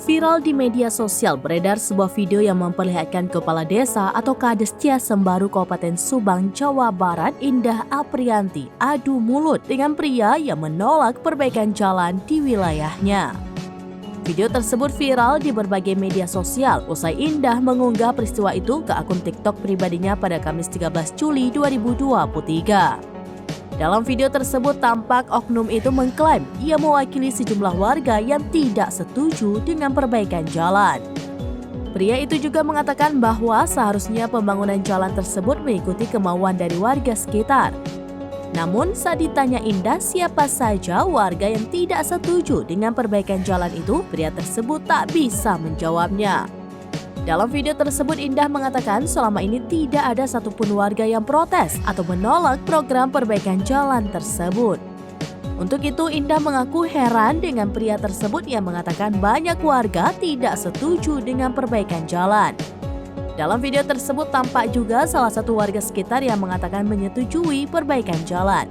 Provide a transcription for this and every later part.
Viral di media sosial beredar sebuah video yang memperlihatkan Kepala Desa atau Kades Ciasembaru Kabupaten Subang, Jawa Barat, Indah Aprianti, adu mulut dengan pria yang menolak perbaikan jalan di wilayahnya. Video tersebut viral di berbagai media sosial usai Indah mengunggah peristiwa itu ke akun TikTok pribadinya pada Kamis 13 Juli 2023. Dalam video tersebut tampak oknum itu mengklaim ia mewakili sejumlah warga yang tidak setuju dengan perbaikan jalan. Pria itu juga mengatakan bahwa seharusnya pembangunan jalan tersebut mengikuti kemauan dari warga sekitar. Namun saat ditanya Indah siapa saja warga yang tidak setuju dengan perbaikan jalan itu, pria tersebut tak bisa menjawabnya. Dalam video tersebut Indah mengatakan selama ini tidak ada satupun warga yang protes atau menolak program perbaikan jalan tersebut. Untuk itu Indah mengaku heran dengan pria tersebut yang mengatakan banyak warga tidak setuju dengan perbaikan jalan. Dalam video tersebut tampak juga salah satu warga sekitar yang mengatakan menyetujui perbaikan jalan.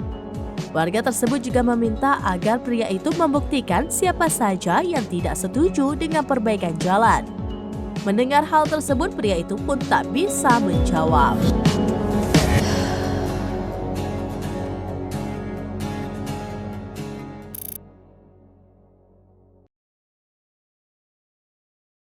Warga tersebut juga meminta agar pria itu membuktikan siapa saja yang tidak setuju dengan perbaikan jalan. Mendengar hal tersebut, pria itu pun tak bisa menjawab.